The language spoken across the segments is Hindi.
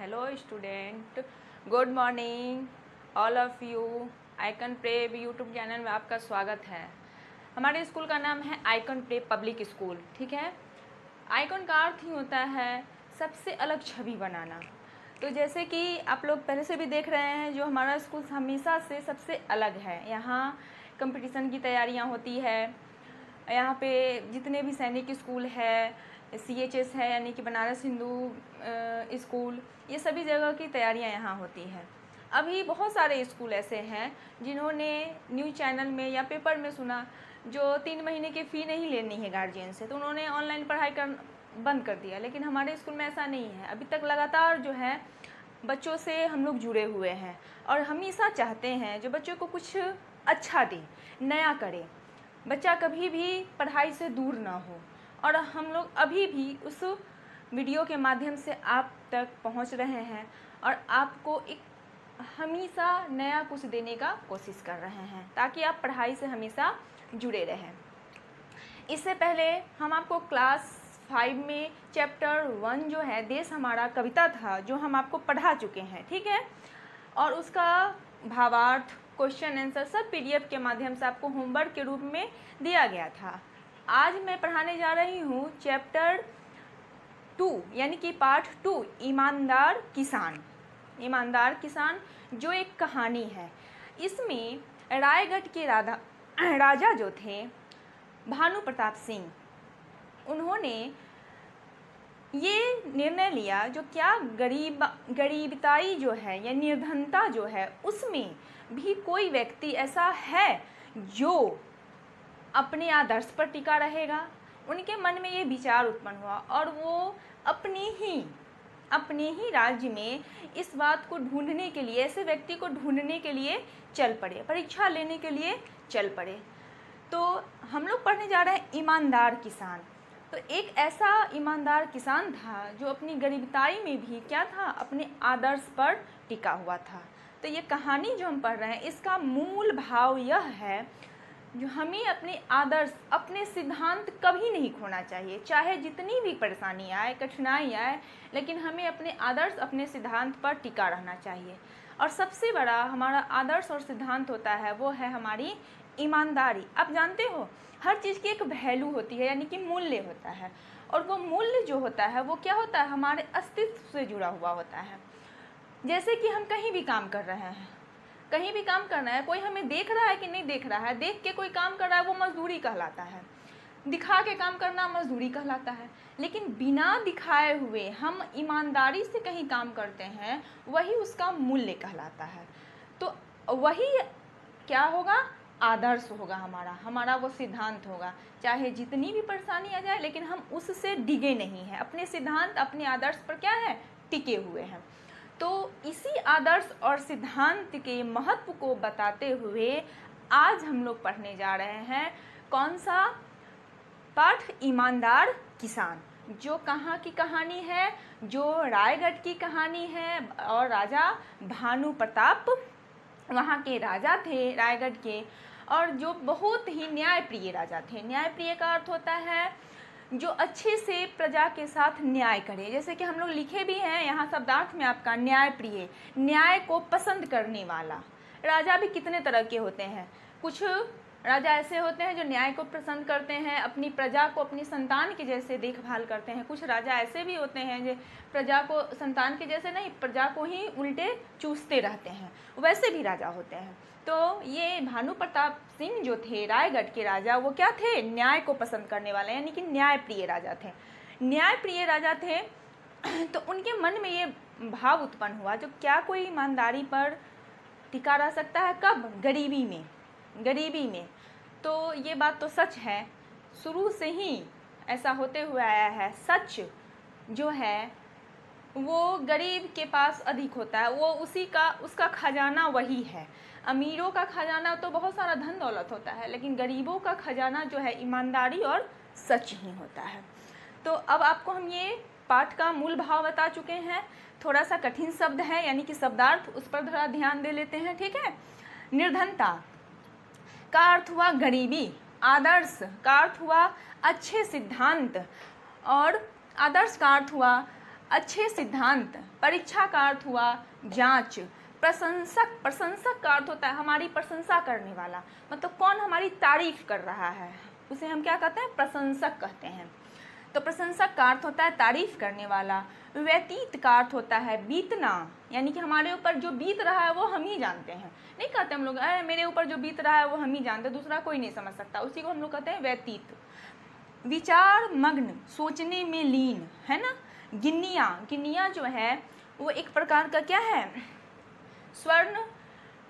Hello student, good morning all of you. Icon prep YouTube channel में आपका स्वागत है। हमारे स्कूल का नाम है आइकन प्रेप पब्लिक स्कूल, ठीक है। आइकन का अर्थ ही होता है सबसे अलग छवि बनाना। तो जैसे कि आप लोग पहले से भी देख रहे हैं, जो हमारा स्कूल हमेशा से सबसे अलग है। यहाँ कंपटीशन की तैयारियाँ होती है। यहाँ पे जितने भी सैनिक स्कूल है, CHS है यानी कि बनारस हिंदू स्कूल, ये सभी जगह की तैयारियां यहाँ होती हैं। अभी बहुत सारे स्कूल ऐसे हैं जिन्होंने न्यूज़ चैनल में या पेपर में सुना जो 3 महीने की फ़ी नहीं लेनी है गार्जियन से, तो उन्होंने ऑनलाइन पढ़ाई कर बंद कर दिया। लेकिन हमारे स्कूल में ऐसा नहीं है। अभी तक लगातार जो है बच्चों से हम लोग जुड़े हुए हैं और हमेशा चाहते हैं जो बच्चों को कुछ अच्छा दे, नया करे, बच्चा कभी भी पढ़ाई से दूर ना हो। और हम लोग अभी भी उस वीडियो के माध्यम से आप तक पहुंच रहे हैं और आपको एक हमेशा नया कुछ देने का कोशिश कर रहे हैं ताकि आप पढ़ाई से हमेशा जुड़े रहें। इससे पहले हम आपको क्लास 5 में चैप्टर 1 जो है देश हमारा कविता था, जो हम आपको पढ़ा चुके हैं, ठीक है। और उसका भावार्थ, क्वेश्चन आंसर सब PDF के माध्यम से आपको होमवर्क के रूप में दिया गया था। आज मैं पढ़ाने जा रही हूँ चैप्टर 2 यानी कि पार्ट 2, ईमानदार किसान। ईमानदार किसान जो एक कहानी है। इसमें रायगढ़ के राजा जो थे भानु प्रताप सिंह, उन्होंने ये निर्णय लिया जो क्या गरीबताई जो है या निर्धनता जो है उसमें भी कोई व्यक्ति ऐसा है जो अपने आदर्श पर टिका रहेगा। उनके मन में ये विचार उत्पन्न हुआ और वो अपने ही राज्य में इस बात को ढूंढने के लिए, ऐसे व्यक्ति को ढूंढने के लिए चल पड़े, परीक्षा लेने के लिए चल पड़े। तो हम लोग पढ़ने जा रहे हैं ईमानदार किसान। तो एक ऐसा ईमानदार किसान था जो अपनी गरीबताई में भी क्या था, अपने आदर्श पर टिका हुआ था। तो ये कहानी जो हम पढ़ रहे हैं इसका मूल भाव यह है जो हमें अपने आदर्श, अपने सिद्धांत कभी नहीं खोना चाहिए, चाहे जितनी भी परेशानी आए, कठिनाई आए, लेकिन हमें अपने आदर्श, अपने सिद्धांत पर टिका रहना चाहिए। और सबसे बड़ा हमारा आदर्श और सिद्धांत होता है वो है हमारी ईमानदारी। आप जानते हो हर चीज़ की एक वैल्यू होती है यानी कि मूल्य होता है, और वो मूल्य जो होता है वो क्या होता है, हमारे अस्तित्व से जुड़ा हुआ होता है। जैसे कि हम कहीं भी काम कर रहे हैं, कहीं भी काम करना है, कोई हमें देख रहा है कि नहीं देख रहा है, देख के कोई काम कर रहा है वो मजदूरी कहलाता है, दिखा के काम करना मजदूरी कहलाता है। लेकिन बिना दिखाए हुए हम ईमानदारी से कहीं काम करते हैं, वही उसका मूल्य कहलाता है। तो वही क्या होगा, आदर्श होगा, हमारा वो सिद्धांत होगा। चाहे जितनी भी परेशानी आ जाए लेकिन हम उससे डिगे नहीं हैं, अपने सिद्धांत, अपने आदर्श पर क्या है, टिके हुए हैं। तो इसी आदर्श और सिद्धांत के महत्व को बताते हुए आज हम लोग पढ़ने जा रहे हैं कौन सा पाठ, ईमानदार किसान, जो कहाँ की कहानी है, जो रायगढ़ की कहानी है। और राजा भानु प्रताप वहाँ के राजा थे रायगढ़ के, और जो बहुत ही न्यायप्रिय राजा थे। न्यायप्रिय का अर्थ होता है जो अच्छे से प्रजा के साथ न्याय करे। जैसे कि हम लोग लिखे भी हैं यहाँ शब्दार्थ में आपका न्यायप्रिय, न्याय को पसंद करने वाला। राजा भी कितने तरह के होते हैं, कुछ राजा ऐसे होते हैं जो न्याय को पसंद करते हैं, अपनी प्रजा को अपनी संतान के जैसे देखभाल करते हैं। कुछ राजा ऐसे भी होते हैं जो प्रजा को संतान के जैसे नहीं, प्रजा को ही उल्टे चूसते रहते हैं, वैसे भी राजा होते हैं। तो ये भानु प्रताप सिंह जो थे रायगढ़ के राजा, वो क्या थे, न्याय को पसंद करने वाले यानी कि न्यायप्रिय राजा थे। न्यायप्रिय राजा थे तो उनके मन में ये भाव उत्पन्न हुआ जो क्या कोई ईमानदारी पर टिका रह सकता है, कब, गरीबी में। तो ये बात तो सच है, शुरू से ही ऐसा होते हुए आया है। सच जो है वो गरीब के पास अधिक होता है, वो उसका खजाना वही है। अमीरों का खजाना तो बहुत सारा धन दौलत होता है, लेकिन गरीबों का खजाना जो है ईमानदारी और सच ही होता है। तो अब आपको हम ये पाठ का मूल भाव बता चुके हैं। थोड़ा सा कठिन शब्द है यानी कि शब्दार्थ, उस पर थोड़ा ध्यान दे लेते हैं, ठीक है। निर्धनता का अर्थ हुआ गरीबी, आदर्श का अर्थ हुआ अच्छे सिद्धांत, और आदर्श का अर्थ हुआ अच्छे सिद्धांत। परीक्षा का अर्थ हुआ जांच। प्रशंसक, प्रशंसक का अर्थ होता है हमारी प्रशंसा करने वाला, मतलब कौन हमारी तारीफ कर रहा है उसे हम क्या कहते हैं, प्रशंसक कहते हैं। तो प्रशंसक का अर्थ होता है तारीफ करने वाला। व्यतीत का अर्थ होता है बीतना, यानी कि हमारे ऊपर जो बीत रहा है वो हम ही जानते हैं। नहीं कहते हम लोग अरे मेरे ऊपर जो बीत रहा है वो हम ही जानते हैं, दूसरा कोई नहीं समझ सकता, उसी को हम लोग कहते हैं व्यतीत। विचार मग्न, सोचने में लीन, है ना। गिन्निया, गिन्निया जो है वो एक प्रकार का क्या है, स्वर्ण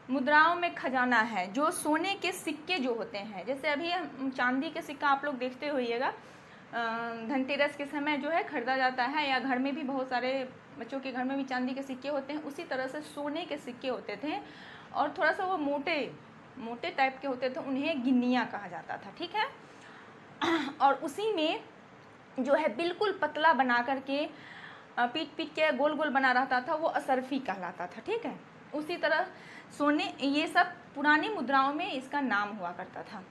मुद्राओं में खजाना है, जो सोने के सिक्के जो होते हैं। जैसे अभी चांदी के सिक्का आप लोग देखते होइएगा, धनतेरस के समय जो है खरीदा जाता है, या घर में भी बहुत सारे बच्चों के घर में भी चांदी के सिक्के होते हैं। उसी तरह से सोने के सिक्के होते थे और थोड़ा सा वो मोटे मोटे टाइप के होते थे, उन्हें गिन्निया कहा जाता था, ठीक है। और उसी में जो है बिल्कुल पतला बना करके पीट पीट के गोल गोल बना रहता था, वो असरफी कहलाता था, ठीक है। उसी तरह सोने, ये सब पुरानी मुद्राओं में इसका नाम हुआ करता था।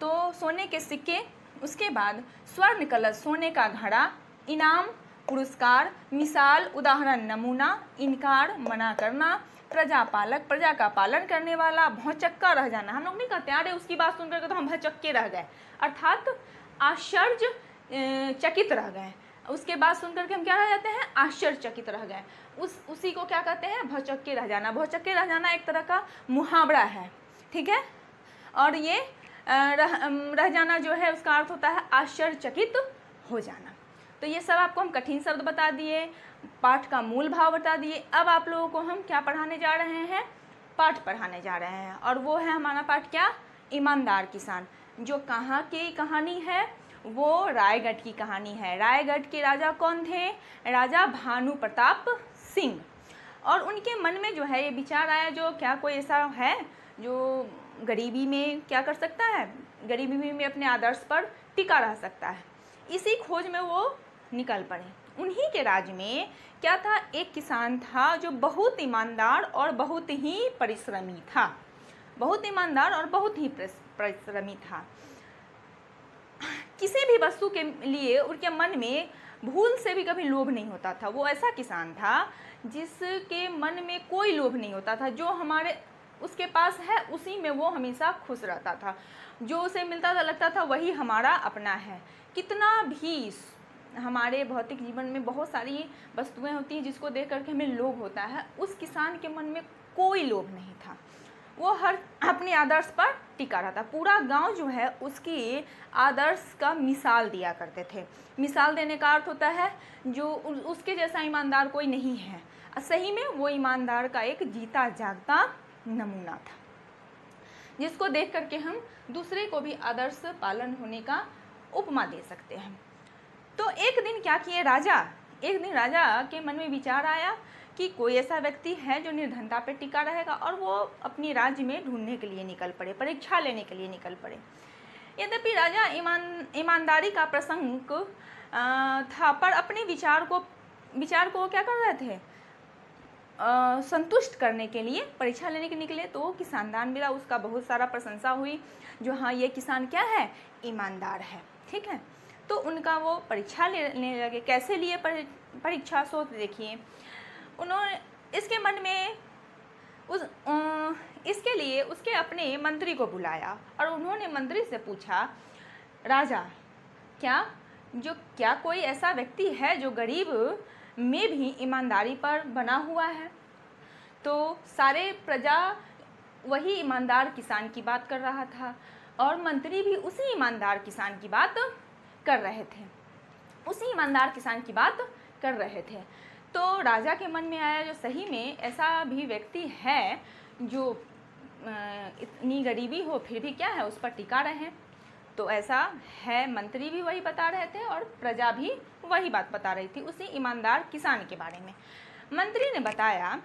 तो सोने के सिक्के, उसके बाद स्वर्ण कलश, सोने का घड़ा, इनाम, पुरस्कार, मिसाल, उदाहरण, नमूना, इनकार, मना करना, प्रजापालक, प्रजा का पालन करने वाला, भौचक्का रह जाना। हम लोग नहीं कहते अरे उसकी बात सुन करके तो हम भौचक्के रह गए, अर्थात आश्चर्य चकित रह गए। उसके बाद सुन करके हम क्या रह जाते हैं, आश्चर्यचकित रह गए। उसी को क्या कहते हैं, भौचक्के रह जाना। भौचक्के रह जाना एक तरह का मुहावरा है, ठीक है। और ये रह जाना जो है उसका अर्थ होता है आश्चर्यचकित हो जाना। तो ये सब आपको हम कठिन शब्द बता दिए, पाठ का मूल भाव बता दिए। अब आप लोगों को हम क्या पढ़ाने जा रहे हैं, पाठ पढ़ाने जा रहे हैं। और वो है हमारा पाठ क्या, ईमानदार किसान। जो कहाँ की कहानी है, वो रायगढ़ की कहानी है। रायगढ़ के राजा कौन थे, राजा भानु प्रताप सिंह। और उनके मन में जो है ये विचार आया, जो क्या कोई ऐसा है जो गरीबी में क्या कर सकता है, गरीबी में अपने आदर्श पर टिका रह सकता है। इसी खोज में वो निकल पड़े। उन्हीं के राज्य में क्या था, एक किसान था जो बहुत ईमानदार और बहुत ही परिश्रमी था। बहुत ईमानदार और बहुत ही परिश्रमी था। किसी भी वस्तु के लिए उनके मन में भूल से भी कभी लोभ नहीं होता था। वो ऐसा किसान था जिसके मन में कोई लोभ नहीं होता था। जो हमारे उसके पास है उसी में वो हमेशा खुश रहता था। जो उसे मिलता था लगता था वही हमारा अपना है। कितना भी हमारे भौतिक जीवन में बहुत सारी वस्तुएं होती हैं जिसको देख करके हमें लोभ होता है, उस किसान के मन में कोई लोभ नहीं था। वो हर अपने आदर्श पर टिका रहता। पूरा गांव जो है उसकी आदर्श का मिसाल दिया करते थे। मिसाल देने का अर्थ होता है जो उसके जैसा ईमानदार कोई नहीं है। सही में वो ईमानदार का एक जीता जागता नमूना था, जिसको देख करके हम दूसरे को भी आदर्श पालन होने का उपमा दे सकते हैं। तो एक दिन क्या किए राजा, एक दिन राजा के मन में विचार आया कि कोई ऐसा व्यक्ति है जो निर्धनता पर टिका रहेगा, और वो अपने राज्य में ढूंढने के लिए निकल पड़े, परीक्षा लेने के लिए निकल पड़े। यद्यपि राजा ईमानदारी का प्रसंग था, पर अपने विचार को क्या कर रहे थे, संतुष्ट करने के लिए परीक्षा लेने के निकले। तो किसानदान मिला, उसका बहुत सारा प्रशंसा हुई, जो हाँ ये किसान क्या है, ईमानदार है, ठीक है। तो उनका वो परीक्षा लेने लगे। कैसे लिए परीक्षा, सोच देखिए। उन्होंने इसके मन में इसके लिए उसके अपने मंत्री को बुलाया और उन्होंने मंत्री से पूछा, राजा क्या कोई ऐसा व्यक्ति है जो गरीब में भी ईमानदारी पर बना हुआ है। तो सारे प्रजा वही ईमानदार किसान की बात कर रहा था और मंत्री भी उसी ईमानदार किसान की बात कर रहे थे, उसी ईमानदार किसान की बात कर रहे थे। तो राजा के मन में आया, जो सही में ऐसा भी व्यक्ति है जो इतनी गरीबी हो फिर भी क्या है उस पर टिका रहे। तो ऐसा है, मंत्री भी वही बता रहे थे और प्रजा भी वही बात बता रही थी उसी ईमानदार किसान के बारे में। मंत्री ने बताया,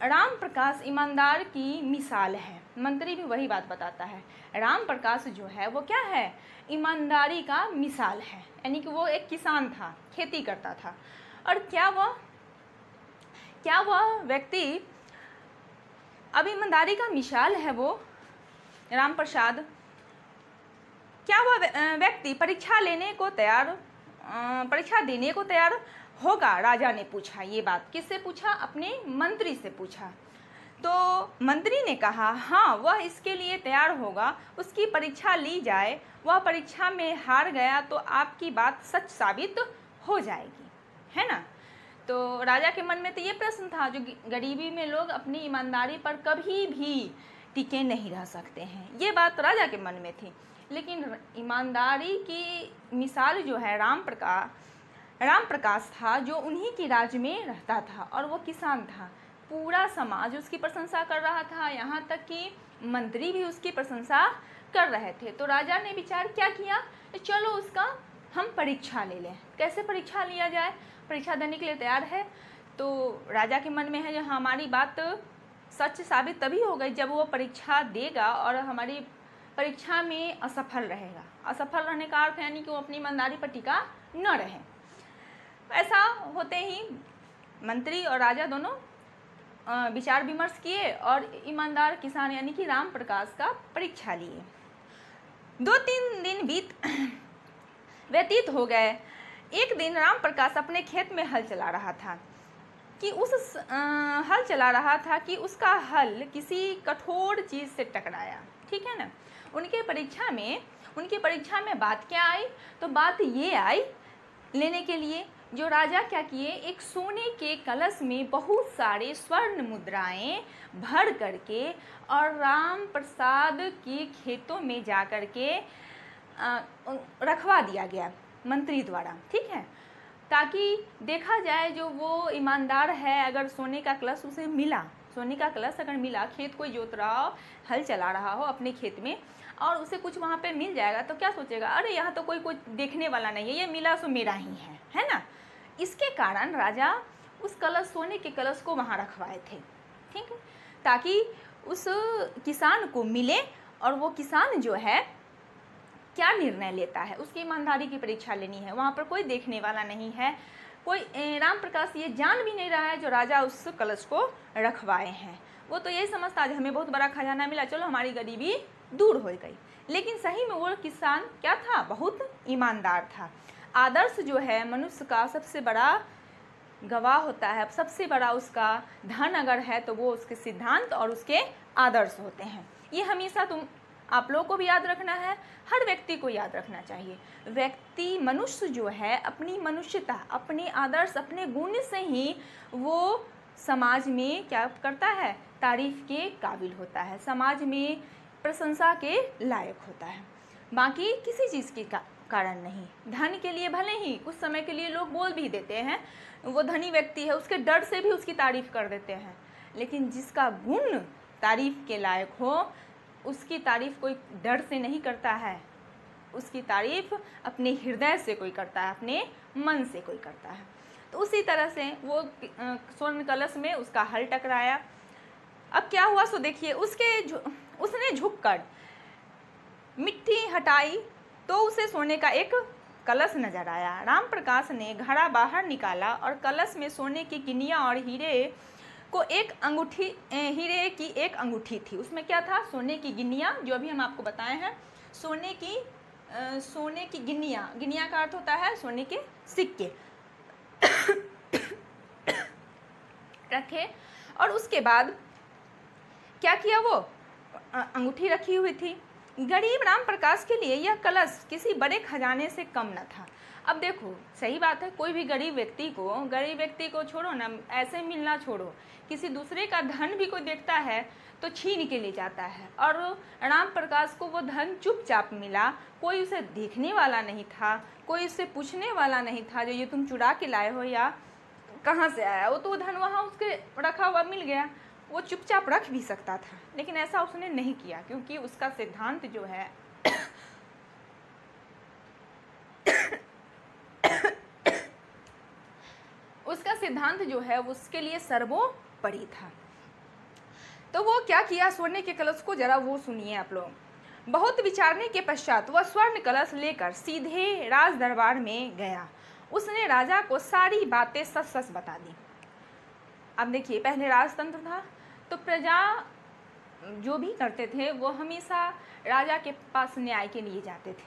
राम प्रकाश ईमानदार की मिसाल है। मंत्री भी वही बात बताता है, राम प्रकाश जो है वो क्या है, ईमानदारी का मिसाल है। यानी कि वो एक किसान था, खेती करता था। और क्या वह व्यक्ति अब ईमानदारी का मिसाल है वो राम प्रसाद, क्या वह व्यक्ति परीक्षा देने को तैयार होगा, राजा ने पूछा। ये बात किससे पूछा? अपने मंत्री से पूछा। तो मंत्री ने कहा हाँ, वह इसके लिए तैयार होगा, उसकी परीक्षा ली जाए, वह परीक्षा में हार गया तो आपकी बात सच साबित हो जाएगी, है ना। तो राजा के मन में तो ये प्रश्न था, जो गरीबी में लोग अपनी ईमानदारी पर कभी भी टिके नहीं रह सकते हैं, ये बात राजा के मन में थी। लेकिन ईमानदारी की मिसाल जो है राम प्रकाश था, जो उन्हीं की राज्य में रहता था और वो किसान था। पूरा समाज उसकी प्रशंसा कर रहा था, यहाँ तक कि मंत्री भी उसकी प्रशंसा कर रहे थे। तो राजा ने विचार क्या किया, चलो उसका हम परीक्षा ले लें। कैसे परीक्षा लिया जाए? परीक्षा देने के लिए तैयार है। तो राजा के मन में है जो हमारी बात सच साबित तभी हो गई जब वो परीक्षा देगा और हमारी परीक्षा में असफल रहेगा। असफल रहने का अर्थ यानी कि वो अपनी ईमानदारी पर टिका न रहे। ऐसा होते ही मंत्री और राजा दोनों विचार विमर्श किए और ईमानदार किसान यानी कि राम प्रकाश का परीक्षा लिए। 2-3 दिन व्यतीत हो गए। एक दिन राम प्रकाश अपने खेत में हल चला रहा था कि उसका हल किसी कठोर चीज़ से टकराया, ठीक है ना। उनके परीक्षा में बात क्या आई? तो बात ये आई लेने के लिए जो राजा क्या किए, एक सोने के कलश में बहुत सारे स्वर्ण मुद्राएं भर करके और राम प्रसाद के खेतों में जा कर के रखवा दिया गया मंत्री द्वारा, ठीक है, ताकि देखा जाए जो वो ईमानदार है। अगर सोने का कलश उसे मिला, खेत कोई जोत रहा हो, हल चला रहा हो अपने खेत में और उसे कुछ वहाँ पे मिल जाएगा तो क्या सोचेगा, अरे यहाँ तो कोई देखने वाला नहीं है, ये मिला सो मेरा ही है ना। इसके कारण राजा उस सोने के कलश को वहाँ रखवाए थे, ठीक है, ताकि उस किसान को मिले और वो किसान जो है क्या निर्णय लेता है, उसकी ईमानदारी की परीक्षा लेनी है। वहाँ पर कोई देखने वाला नहीं है, कोई राम प्रकाश ये जान भी नहीं रहा है जो राजा उस कलश को रखवाए हैं। वो तो यही समझता है हमें बहुत बड़ा खजाना मिला, चलो हमारी गरीबी दूर हो गई। लेकिन सही में वो किसान क्या था, बहुत ईमानदार था। आदर्श जो है मनुष्य का सबसे बड़ा गवाह होता है, सबसे बड़ा उसका धन अगर है तो वो उसके सिद्धांत और उसके आदर्श होते हैं। ये हमेशा आप लोगों को भी याद रखना है, हर व्यक्ति को याद रखना चाहिए। मनुष्य जो है अपनी मनुष्यता, अपने आदर्श, अपने गुण से ही वो समाज में क्या करता है, तारीफ के काबिल होता है, समाज में प्रशंसा के लायक होता है, बाकी किसी चीज़ के कारण नहीं। धन के लिए भले ही कुछ समय के लिए लोग बोल भी देते हैं, वो धनी व्यक्ति है उसके डर से भी उसकी तारीफ कर देते हैं, लेकिन जिसका गुण तारीफ के लायक हो उसकी तारीफ कोई डर से नहीं करता है, उसकी तारीफ अपने हृदय से कोई करता है, अपने मन से कोई करता है। तो उसी तरह से वो स्वर्ण कलश में उसका हल टकराया। अब क्या हुआ सो देखिए, उसने झुककर मिट्टी हटाई तो उसे सोने का एक कलश नजर आया। राम प्रकाश ने घड़ा बाहर निकाला और कलश में सोने की गिनिया और हीरे की एक अंगूठी थी। उसमें क्या था, सोने की गिनिया, जो अभी हम आपको बताए हैं, सोने की गिनिया का अर्थ होता है सोने के सिक्के रखे। और उसके बाद क्या किया, वो अंगूठी रखी हुई थी। गरीब राम प्रकाश के लिए यह कलश किसी बड़े खजाने से कम न था। अब देखो, सही बात है, कोई भी गरीब व्यक्ति को छोड़ो ना, ऐसे मिलना छोड़ो, किसी दूसरे का धन भी कोई देखता है तो छीन के ले जाता है। और राम प्रकाश को वो धन चुपचाप मिला, कोई उसे देखने वाला नहीं था, कोई उससे पूछने वाला नहीं था जो ये तुम चुरा के लाए हो या कहाँ से आया। वो तो धन वहाँ उसके रखा हुआ मिल गया, वो चुपचाप रख भी सकता था, लेकिन ऐसा उसने नहीं किया, क्योंकि उसका सिद्धांत जो है उसके लिए सर्वोपरि था। तो वो क्या किया, सोने के कलश को जरा वो सुनिए आप लोग। बहुत विचारने के पश्चात वह स्वर्ण कलश लेकर सीधे राज दरबार में गया। उसने राजा को सारी बातें सच सच बता दी। अब देखिए, पहले राजतंत्र था तो प्रजा जो भी करते थे वो हमेशा राजा के पास न्याय के लिए जाते थे,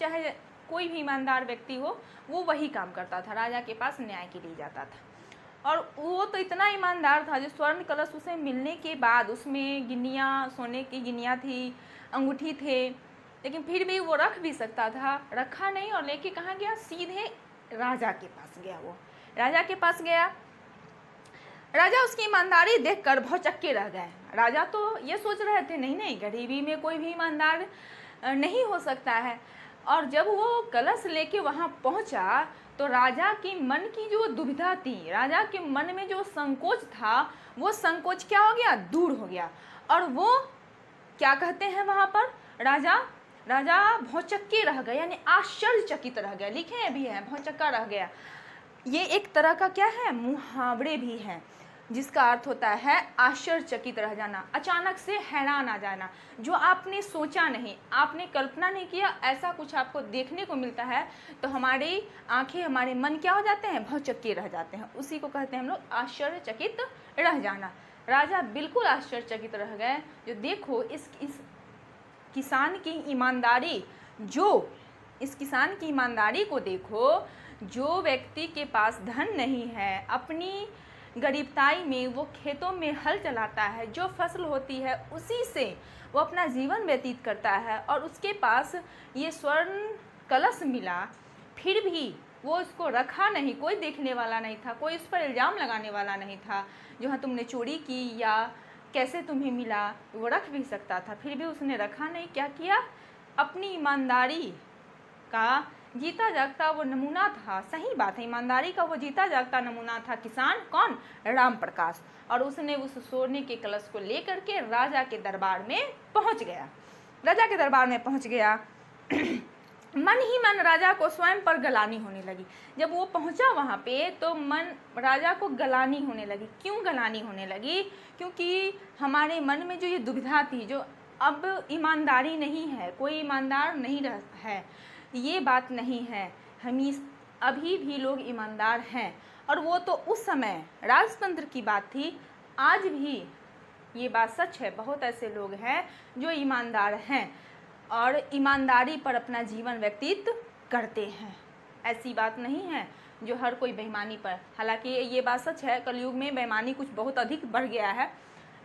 चाहे कोई भी ईमानदार व्यक्ति हो वो वही काम करता था, राजा के पास न्याय के लिए जाता था। और वो तो इतना ईमानदार था, जो स्वर्ण कलश उसे मिलने के बाद उसमें गिन्नियाँ, सोने की गिन्नियाँ थी, अंगूठी थे, लेकिन फिर भी वो रख भी सकता था, रखा नहीं और लेके कहाँ गया, सीधे राजा के पास गया। वो राजा के पास गया, राजा उसकी ईमानदारी देखकर भौचक्के रह गए। राजा तो ये सोच रहे थे नहीं नहीं, गरीबी में कोई भी ईमानदार नहीं हो सकता है। और जब वो कलश लेके वहाँ पहुँचा तो राजा की मन की जो दुविधा थी, राजा के मन में जो संकोच था, वो संकोच क्या हो गया, दूर हो गया। और वो क्या कहते हैं वहाँ पर, राजा भौचक्के रह गया, यानी आश्चर्यचकित रह गया। लिखे भी है भौचक्का रह गया। ये एक तरह का क्या है, मुहावरे भी है, जिसका अर्थ होता है आश्चर्यचकित रह जाना, अचानक से हैरान आ जाना, जो आपने सोचा नहीं, आपने कल्पना नहीं किया, ऐसा कुछ आपको देखने को मिलता है तो हमारी आंखें, हमारे मन क्या हो जाते हैं, भौचक्के रह जाते हैं। उसी को कहते हैं हम लोग आश्चर्यचकित रह जाना। राजा बिल्कुल आश्चर्यचकित रह गए। जो देखो इस किसान की ईमानदारी, जो इस किसान की ईमानदारी को देखो, जो व्यक्ति के पास धन नहीं है, अपनी गरीबताई में वो खेतों में हल चलाता है, जो फसल होती है उसी से वो अपना जीवन व्यतीत करता है, और उसके पास ये स्वर्ण कलश मिला, फिर भी वो उसको रखा नहीं, कोई देखने वाला नहीं था, कोई उस पर इल्ज़ाम लगाने वाला नहीं था, जो हाँ तुमने चोरी की या कैसे तुम्हें मिला, वो रख भी सकता था, फिर भी उसने रखा नहीं। क्या किया, अपनी ईमानदारी का जीता जागता वो नमूना था। सही बात है, ईमानदारी का वो जीता जागता नमूना था किसान, कौन, राम प्रकाश। और उसने उस सोने के कलश को लेकर के राजा के दरबार में पहुंच गया। राजा के दरबार में पहुंच गया। मन ही मन राजा को स्वयं पर गलानी होने लगी। जब वो पहुंचा वहाँ पे तो मन राजा को गलानी होने लगी। क्यों गलानी होने लगी, क्योंकि हमारे मन में जो ये दुविधा थी, जो अब ईमानदारी नहीं है, कोई ईमानदार नहीं रह है, ये बात नहीं है, हम अभी भी लोग ईमानदार हैं। और वो तो उस समय राजतंत्र की बात थी, आज भी ये बात सच है, बहुत ऐसे लोग हैं जो ईमानदार हैं और ईमानदारी पर अपना जीवन व्यतीत करते हैं। ऐसी बात नहीं है जो हर कोई बेईमानी पर, हालांकि ये बात सच है कलयुग में बेईमानी कुछ बहुत अधिक बढ़ गया है,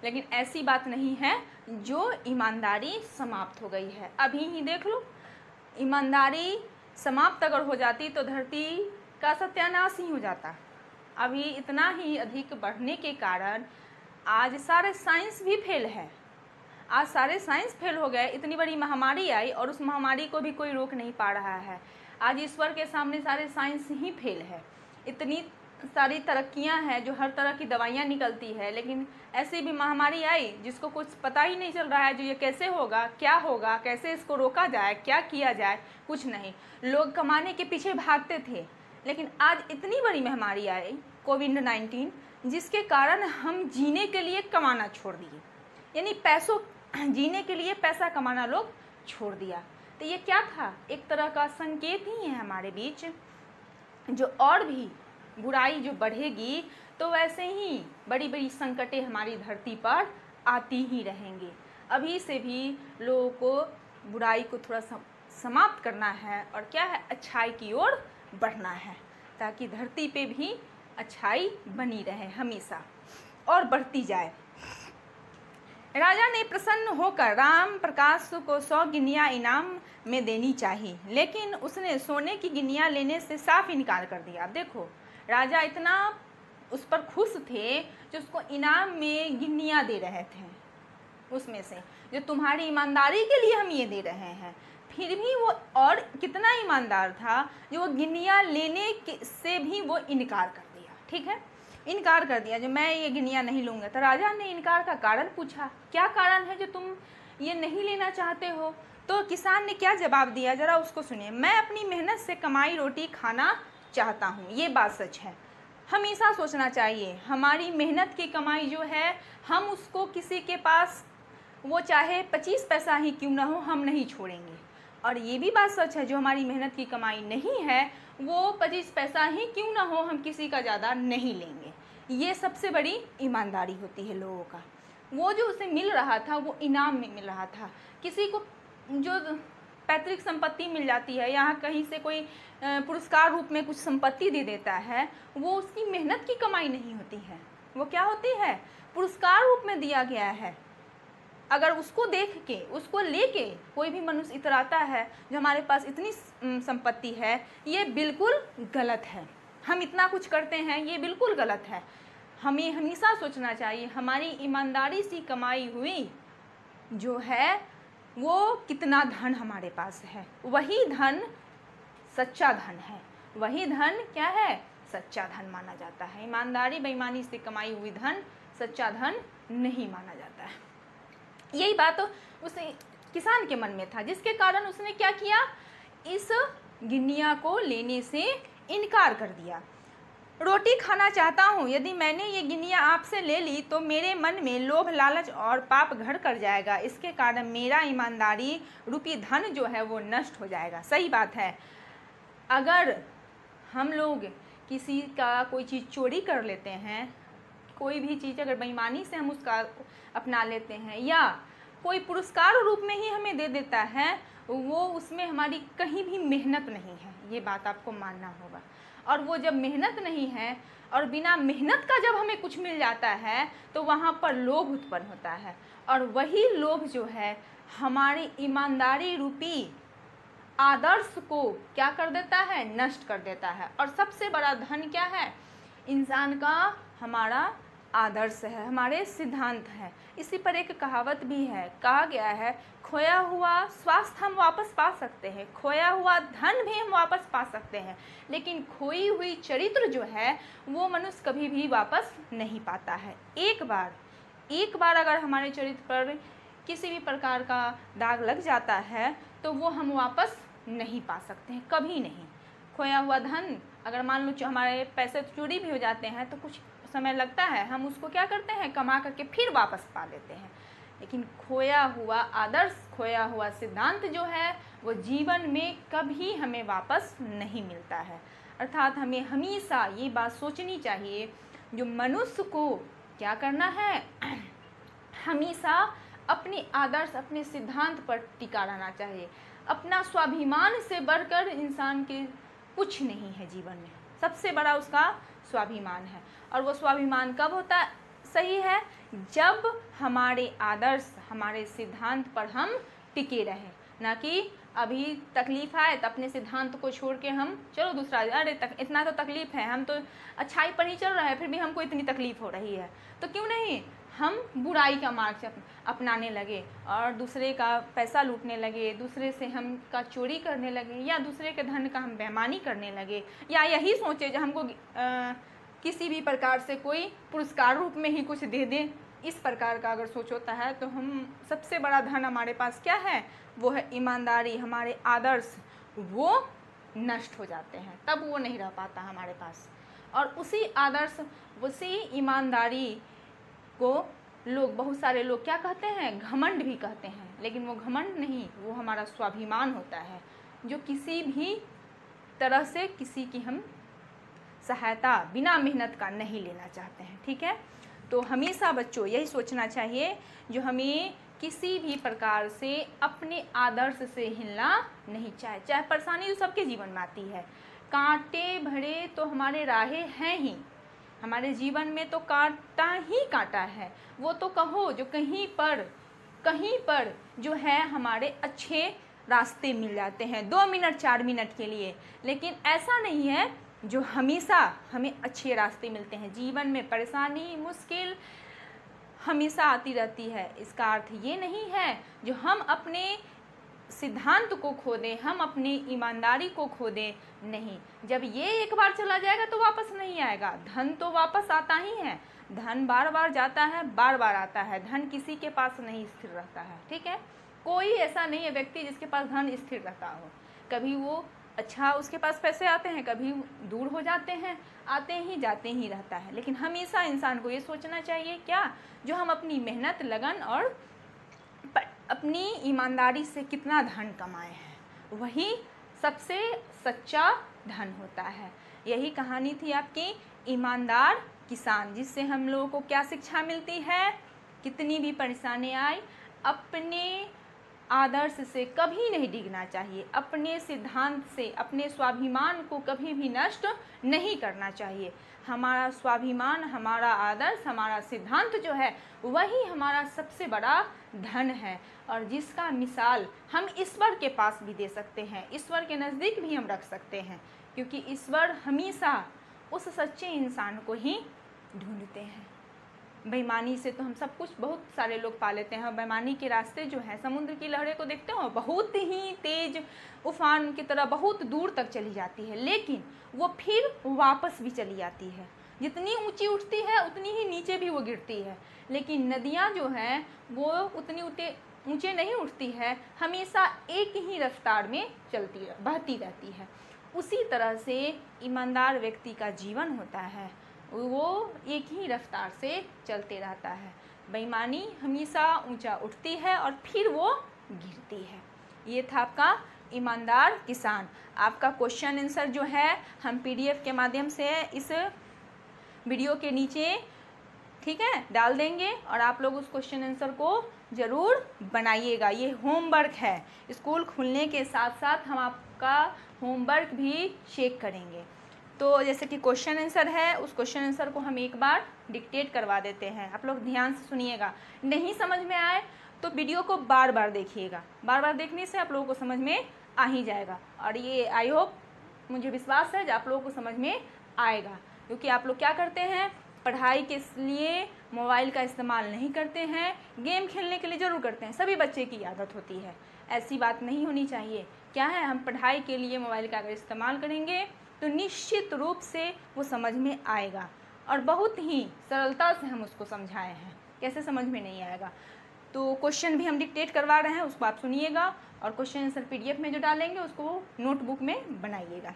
लेकिन ऐसी बात नहीं है जो ईमानदारी समाप्त हो गई है। अभी ही देख लो, ईमानदारी समाप्त अगर हो जाती तो धरती का सत्यानाश ही हो जाता। अभी इतना ही अधिक बढ़ने के कारण आज सारे साइंस भी फेल है। आज सारे साइंस फेल हो गए, इतनी बड़ी महामारी आई और उस महामारी को भी कोई रोक नहीं पा रहा है। आज ईश्वर के सामने सारे साइंस ही फेल है। इतनी सारी तरक्कियां हैं, जो हर तरह की दवाइयां निकलती है, लेकिन ऐसी भी महामारी आई जिसको कुछ पता ही नहीं चल रहा है, जो ये कैसे होगा, क्या होगा, कैसे इसको रोका जाए, क्या किया जाए, कुछ नहीं। लोग कमाने के पीछे भागते थे, लेकिन आज इतनी बड़ी महामारी आई कोविड-19, जिसके कारण हम जीने के लिए कमाना छोड़ दिए, यानी पैसों जीने के लिए पैसा कमाना लोग छोड़ दिया। तो ये क्या था, एक तरह का संकेत ही है हमारे बीच, जो और भी बुराई जो बढ़ेगी तो वैसे ही बड़ी बड़ी संकटें हमारी धरती पर आती ही रहेंगी। अभी से भी लोगों को बुराई को थोड़ा समाप्त करना है और क्या है, अच्छाई की ओर बढ़ना है, ताकि धरती पे भी अच्छाई बनी रहे हमेशा और बढ़ती जाए। राजा ने प्रसन्न होकर राम प्रकाश को 100 गिनियाँ इनाम में देनी चाहिए, लेकिन उसने सोने की गिनियाँ लेने से साफ इनकार कर दिया। देखो, राजा इतना उस पर खुश थे जो उसको इनाम में गिनियाँ दे रहे थे, उसमें से जो तुम्हारी ईमानदारी के लिए हम ये दे रहे हैं। फिर भी वो और कितना ईमानदार था जो वो गिनियाँ लेने से भी वो इनकार कर दिया। ठीक है, इनकार कर दिया, जो मैं ये गिनियाँ नहीं लूँगा। तो राजा ने इनकार का कारण पूछा, क्या कारण है जो तुम ये नहीं लेना चाहते हो? तो किसान ने क्या जवाब दिया, ज़रा उसको सुनिए। मैं अपनी मेहनत से कमाई रोटी खाना चाहता हूँ। ये बात सच है, हमेशा सोचना चाहिए, हमारी मेहनत की कमाई जो है हम उसको किसी के पास, वो चाहे 25 पैसा ही क्यों ना हो, हम नहीं छोड़ेंगे। और ये भी बात सच है, जो हमारी मेहनत की कमाई नहीं है वो 25 पैसा ही क्यों ना हो, हम किसी का ज़्यादा नहीं लेंगे। ये सबसे बड़ी ईमानदारी होती है लोगों का। वो जो उसे मिल रहा था वो इनाम में मिल रहा था। किसी को जो पैतृक संपत्ति मिल जाती है, यहाँ कहीं से कोई पुरस्कार रूप में कुछ संपत्ति दे देता है, वो उसकी मेहनत की कमाई नहीं होती है, वो क्या होती है, पुरस्कार रूप में दिया गया है। अगर उसको देख के, उसको लेके कोई भी मनुष्य इतराता है जो हमारे पास इतनी संपत्ति है, ये बिल्कुल गलत है। हम इतना कुछ करते हैं, ये बिल्कुल गलत है। हमें हमेशा सोचना चाहिए हमारी ईमानदारी से कमाई हुई जो है वो कितना धन हमारे पास है, वही धन सच्चा धन है, वही धन क्या है, सच्चा धन माना जाता है। ईमानदारी बेईमानी से कमाई हुई धन सच्चा धन नहीं माना जाता है। यही बात उस किसान के मन में था, जिसके कारण उसने क्या किया, इस गिनिया को लेने से इनकार कर दिया। रोटी खाना चाहता हूँ, यदि मैंने ये गिनिया आपसे ले ली तो मेरे मन में लोभ लालच और पाप घर कर जाएगा, इसके कारण मेरा ईमानदारी रूपी धन जो है वो नष्ट हो जाएगा। सही बात है। अगर हम लोग किसी का कोई चीज़ चोरी कर लेते हैं, कोई भी चीज़ अगर बेईमानी से हम उसका अपना लेते हैं, या कोई पुरस्कार रूप में ही हमें दे देता है, वो उसमें हमारी कहीं भी मेहनत नहीं है, ये बात आपको मानना होगा। और वो जब मेहनत नहीं है और बिना मेहनत का जब हमें कुछ मिल जाता है तो वहाँ पर लोभ उत्पन्न होता है, और वही लोभ जो है हमारी ईमानदारी रूपी आदर्श को क्या कर देता है, नष्ट कर देता है। और सबसे बड़ा धन क्या है, इंसान का हमारा आदर्श है, हमारे सिद्धांत है। इसी पर एक कहावत भी है, कहा गया है, खोया हुआ स्वास्थ्य हम वापस पा सकते हैं, खोया हुआ धन भी हम वापस पा सकते हैं, लेकिन खोई हुई चरित्र जो है वो मनुष्य कभी भी वापस नहीं पाता है। एक बार अगर हमारे चरित्र पर किसी भी प्रकार का दाग लग जाता है तो वो हम वापस नहीं पा सकते हैं, कभी नहीं। खोया हुआ धन, अगर मान लो हमारे पैसे चोरी भी हो जाते हैं तो कुछ समय लगता है, हम उसको क्या करते हैं, कमा करके फिर वापस पा लेते हैं, लेकिन खोया हुआ आदर्श, खोया हुआ सिद्धांत जो है वो जीवन में कभी हमें वापस नहीं मिलता है। अर्थात हमें हमेशा ये बात सोचनी चाहिए, जो मनुष्य को क्या करना है, हमेशा अपने आदर्श, अपने सिद्धांत पर टिका रहना चाहिए। अपना स्वाभिमान से बढ़कर इंसान के कुछ नहीं है जीवन में, सबसे बड़ा उसका स्वाभिमान है। और वो स्वाभिमान कब होता सही है, जब हमारे आदर्श, हमारे सिद्धांत पर हम टिके रहें, ना कि अभी तकलीफ आए तो अपने सिद्धांत को छोड़ के हम चलो दूसरा, अरे इतना तो तकलीफ है, हम तो अच्छाई पर ही चल रहे हैं, फिर भी हमको इतनी तकलीफ हो रही है, तो क्यों नहीं हम बुराई का मार्ग से अपनाने लगे और दूसरे का पैसा लूटने लगे, दूसरे से हम का चोरी करने लगे, या दूसरे के धन का हम बेईमानी करने लगे, या यही सोचे जो हमको किसी भी प्रकार से कोई पुरस्कार रूप में ही कुछ दे दें। इस प्रकार का अगर सोच होता है तो हम सबसे बड़ा धन हमारे पास क्या है, वो है ईमानदारी, हमारे आदर्श वो नष्ट हो जाते हैं, तब वो नहीं रह पाता हमारे पास। और उसी आदर्श, उसी ईमानदारी को लोग, बहुत सारे लोग क्या कहते हैं, घमंड भी कहते हैं, लेकिन वो घमंड नहीं, वो हमारा स्वाभिमान होता है, जो किसी भी तरह से किसी की हम सहायता बिना मेहनत का नहीं लेना चाहते हैं। ठीक है, तो हमेशा बच्चों यही सोचना चाहिए, जो हमें किसी भी प्रकार से अपने आदर्श से हिलना नहीं चाहिए। चाहे परेशानी तो सबके जीवन में आती है, कांटे भरे तो हमारे राहें हैं ही, हमारे जीवन में तो कांटा ही कांटा है, वो तो कहो जो कहीं पर जो है हमारे अच्छे रास्ते मिल जाते हैं 2 मिनट 4 मिनट के लिए, लेकिन ऐसा नहीं है जो हमेशा हमें अच्छे रास्ते मिलते हैं। जीवन में परेशानी, मुश्किल हमेशा आती रहती है। इसका अर्थ ये नहीं है जो हम अपने सिद्धांत को खो दें, हम अपनी ईमानदारी को खो दें, नहीं। जब ये एक बार चला जाएगा तो वापस नहीं आएगा। धन तो वापस आता ही है, धन बार बार जाता है, बार बार आता है, धन किसी के पास नहीं स्थिर रहता है। ठीक है, कोई ऐसा नहीं है व्यक्ति जिसके पास धन स्थिर रहता हो। कभी वो अच्छा उसके पास पैसे आते हैं, कभी दूर हो जाते हैं, आते ही जाते ही रहता है। लेकिन हमेशा इंसान को ये सोचना चाहिए क्या, जो हम अपनी मेहनत, लगन और अपनी ईमानदारी से कितना धन कमाए हैं, वही सबसे सच्चा धन होता है। यही कहानी थी आपकी ईमानदार किसान, जिससे हम लोगों को क्या शिक्षा मिलती है, कितनी भी परेशानी आए अपने आदर्श से कभी नहीं डिगना चाहिए, अपने सिद्धांत से, अपने स्वाभिमान को कभी भी नष्ट नहीं करना चाहिए। हमारा स्वाभिमान, हमारा आदर्श, हमारा सिद्धांत जो है वही हमारा सबसे बड़ा धन है, और जिसका मिसाल हम ईश्वर के पास भी दे सकते हैं, ईश्वर के नज़दीक भी हम रख सकते हैं, क्योंकि ईश्वर हमेशा उस सच्चे इंसान को ही ढूंढते हैं। बेईमानी से तो हम सब कुछ, बहुत सारे लोग पा लेते हैं। बेईमानी के रास्ते जो हैं, समुद्र की लहरें को देखते हो, बहुत ही तेज उफान की तरह बहुत दूर तक चली जाती है, लेकिन वो फिर वापस भी चली आती है। जितनी ऊंची उठती है उतनी ही नीचे भी वो गिरती है। लेकिन नदियाँ जो हैं वो उतनी ऊंचे नहीं उठती है, हमेशा एक ही रफ्तार में बहती रहती है। उसी तरह से ईमानदार व्यक्ति का जीवन होता है, वो एक ही रफ्तार से चलते रहता है। बेईमानी हमेशा ऊंचा उठती है और फिर वो गिरती है। ये था आपका ईमानदार किसान। आपका क्वेश्चन आंसर जो है हम PDF के माध्यम से इस वीडियो के नीचे, ठीक है, डाल देंगे, और आप लोग उस क्वेश्चन आंसर को ज़रूर बनाइएगा। ये होमवर्क है, स्कूल खुलने के साथ साथ हम आपका होमवर्क भी चेक करेंगे। तो जैसे कि क्वेश्चन आंसर है, उस क्वेश्चन आंसर को हम एक बार डिक्टेट करवा देते हैं। आप लोग ध्यान से सुनिएगा, नहीं समझ में आए तो वीडियो को बार बार देखिएगा। बार बार देखने से आप लोगों को समझ में आ ही जाएगा, और ये आई होप, मुझे विश्वास है कि आप लोगों को समझ में आएगा, क्योंकि आप लोग क्या करते हैं, पढ़ाई के लिए मोबाइल का इस्तेमाल नहीं करते हैं, गेम खेलने के लिए ज़रूर करते हैं। सभी बच्चे की आदत होती है, ऐसी बात नहीं होनी चाहिए। क्या है, हम पढ़ाई के लिए मोबाइल का अगर इस्तेमाल करेंगे तो निश्चित रूप से वो समझ में आएगा, और बहुत ही सरलता से हम उसको समझाए हैं, कैसे समझ में नहीं आएगा। तो क्वेश्चन भी हम डिक्टेट करवा रहे हैं, उसको आप सुनिएगा, और क्वेश्चन आंसर PDF में जो डालेंगे उसको नोटबुक में बनाइएगा।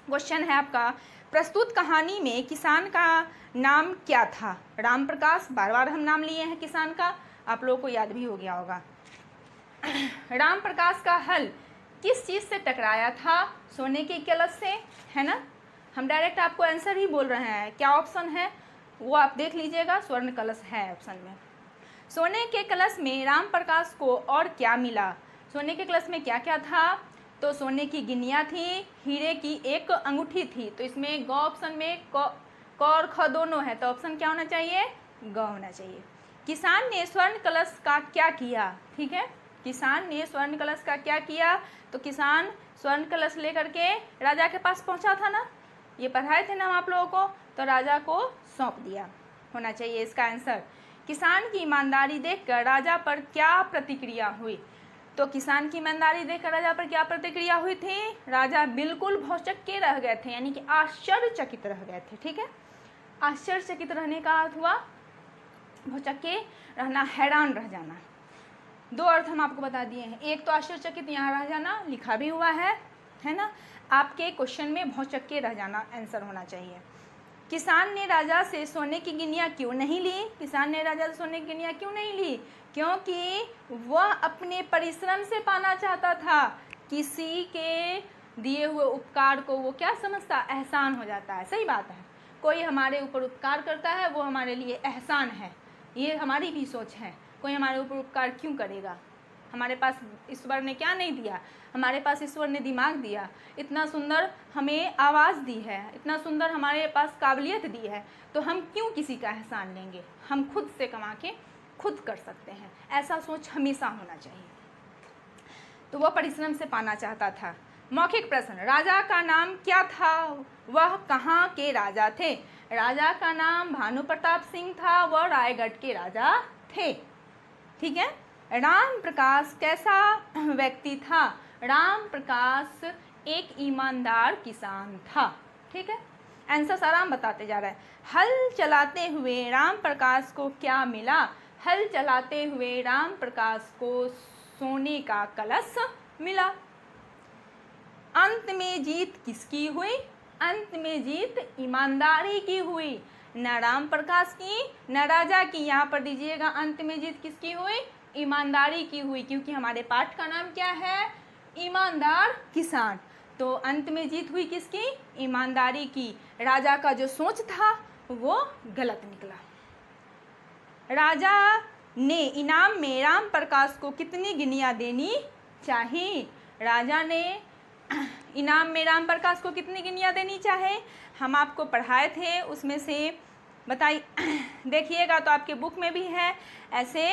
क्वेश्चन है आपका, प्रस्तुत कहानी में किसान का नाम क्या था? राम प्रकाश, बार बार हम नाम लिए हैं किसान का, आप लोगों को याद भी हो गया होगा। राम प्रकाश का हल किस चीज़ से टकराया था? सोने के कलश से, है ना। हम डायरेक्ट आपको आंसर ही बोल रहे हैं, क्या ऑप्शन है वो आप देख लीजिएगा, स्वर्ण कलश है ऑप्शन में। सोने के कलश में राम प्रकाश को और क्या मिला? सोने के कलश में क्या क्या था? तो सोने की गिनिया थी, हीरे की एक अंगूठी थी। तो इसमें ग ऑप्शन में क और ख दोनों है, तो ऑप्शन क्या होना चाहिए? ग होना चाहिए। किसान ने स्वर्ण कलश का क्या किया? ठीक है, किसान ने स्वर्ण कलश का क्या किया? तो किसान स्वर्ण कलश लेकर के राजा के पास पहुंचा था ना, ये पढ़ाए थे ना हम आप लोगों को, तो राजा को सौंप दिया, होना चाहिए इसका आंसर। किसान की ईमानदारी देखकर राजा पर क्या प्रतिक्रिया हुई? तो किसान की ईमानदारी देखकर राजा पर क्या प्रतिक्रिया हुई थी? राजा बिल्कुल भौचक्के रह गए थे, यानी कि आश्चर्यचकित रह गए थे। ठीक है, आश्चर्यचकित रहने का अर्थ हुआ भौचक्के रहना, हैरान रह जाना। दो अर्थ हम आपको बता दिए हैं, एक तो आश्चर्यचकित यहाँ रह जाना लिखा भी हुआ है ना। आपके क्वेश्चन में भौचक्के रह जाना आंसर होना चाहिए। किसान ने राजा से सोने की गिनिया क्यों नहीं ली? किसान ने राजा से सोने की गिनिया क्यों नहीं ली? क्योंकि वह अपने परिश्रम से पाना चाहता था। किसी के दिए हुए उपकार को वो क्या समझता? एहसान हो जाता है। सही बात है, कोई हमारे ऊपर उपकार करता है वो हमारे लिए एहसान है, ये हमारी भी सोच है। कोई हमारे ऊपर उपकार क्यों करेगा? हमारे पास ईश्वर ने क्या नहीं दिया? हमारे पास ईश्वर ने दिमाग दिया, इतना सुंदर हमें आवाज़ दी है, इतना सुंदर हमारे पास काबिलियत दी है, तो हम क्यों किसी का एहसान लेंगे? हम खुद से कमा के खुद कर सकते हैं, ऐसा सोच हमेशा होना चाहिए। तो वह परिश्रम से पाना चाहता था। मौखिक प्रश्न, राजा का नाम क्या था? वह कहाँ के राजा थे? राजा का नाम भानु प्रताप सिंह था, वह रायगढ़ के राजा थे। ठीक है। राम प्रकाश कैसा व्यक्ति था? राम प्रकाश एक ईमानदार किसान था। ठीक है, आंसर सारा हम बताते जा रहे हैं। हल चलाते हुए राम प्रकाश को क्या मिला? हल चलाते हुए राम प्रकाश को सोने का कलश मिला। अंत में जीत किसकी हुई? अंत में जीत ईमानदारी की हुई, न राम प्रकाश की न राजा की। यहाँ पर दीजिएगा, अंत में जीत किसकी हुई? ईमानदारी की हुई, क्योंकि हमारे पाठ का नाम क्या है? ईमानदार किसान। तो अंत में जीत हुई किसकी? ईमानदारी की। राजा का जो सोच था वो गलत निकला। राजा ने इनाम में राम प्रकाश को कितनी गिनियाँ देनी चाहिए? राजा ने इनाम में राम प्रकाश को कितनी गिनियाँ देनी चाहिए? हम आपको पढ़ाए थे, उसमें से बताइए, देखिएगा तो आपके बुक में भी है। ऐसे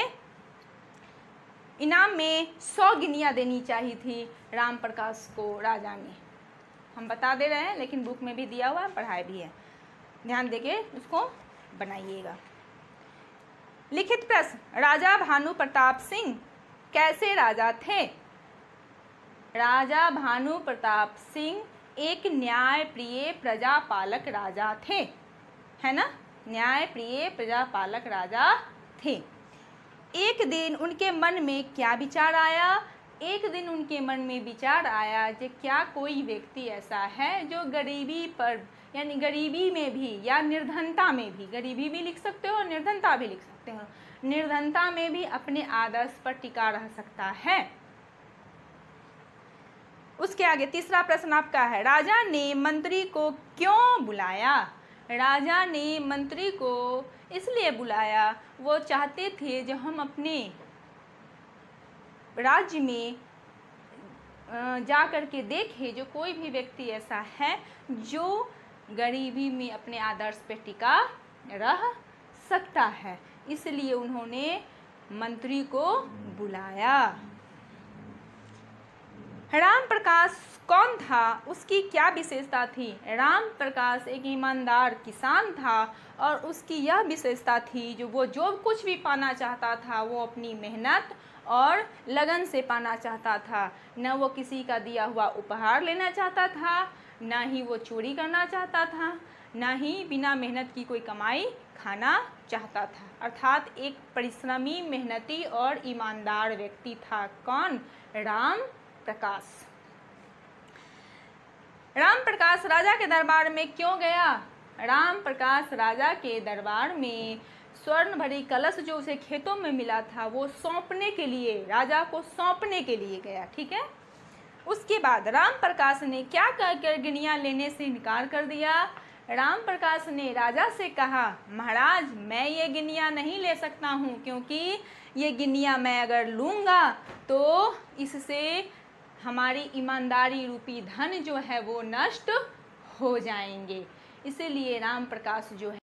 इनाम में 100 गिनियाँ देनी चाहिए थी राम प्रकाश को राजा ने। हम बता दे रहे हैं, लेकिन बुक में भी दिया हुआ है, पढ़ाए भी है, ध्यान देके उसको बनाइएगा। लिखित प्रश्न, राजा भानु प्रताप सिंह कैसे राजा थे? राजा भानु प्रताप सिंह एक न्यायप्रिय प्रजापालक राजा थे, है ना, न्यायप्रिय प्रजापालक राजा थे। एक दिन उनके मन में क्या विचार आया? एक दिन उनके मन में विचार आया कि क्या कोई व्यक्ति ऐसा है जो गरीबी पर, यानी गरीबी में भी या निर्धनता में भी, गरीबी भी लिख सकते हो और निर्धनता भी लिख सकते हो, निर्धनता में भी अपने आदर्श पर टिका रह सकता है। उसके आगे तीसरा प्रश्न आपका है, राजा ने मंत्री को क्यों बुलाया? राजा ने मंत्री को इसलिए बुलाया, वो चाहते थे जो हम अपने राज्य में जा कर के देखें जो कोई भी व्यक्ति ऐसा है जो गरीबी में अपने आदर्श पे टिका रह सकता है, इसलिए उन्होंने मंत्री को बुलाया। राम प्रकाश कौन था? उसकी क्या विशेषता थी? राम प्रकाश एक ईमानदार किसान था और उसकी यह विशेषता थी जो वो जो कुछ भी पाना चाहता था वो अपनी मेहनत और लगन से पाना चाहता था। न वो किसी का दिया हुआ उपहार लेना चाहता था, न ही वो चोरी करना चाहता था, न ही बिना मेहनत की कोई कमाई खाना चाहता था। अर्थात एक परिश्रमी, मेहनती और ईमानदार व्यक्ति था। कौन? राम प्रकाश। राम प्रकाश राजा के दरबार में क्यों गया? राम प्रकाश राजा के दरबार में स्वर्ण भरी कलश जो उसे खेतों में मिला था वो सौंपने के लिए, राजा को सौंपने के लिए गया। ठीक है। उसके बाद राम प्रकाश ने क्या कहकर गिनियाँ लेने से इनकार कर दिया? राम प्रकाश ने राजा से कहा, महाराज मैं ये गिनियाँ नहीं ले सकता हूँ, क्योंकि ये गिनियाँ मैं अगर लूँगा तो इससे हमारी ईमानदारी रूपी धन जो है वो नष्ट हो जाएंगे। इसीलिए राम प्रकाश जो है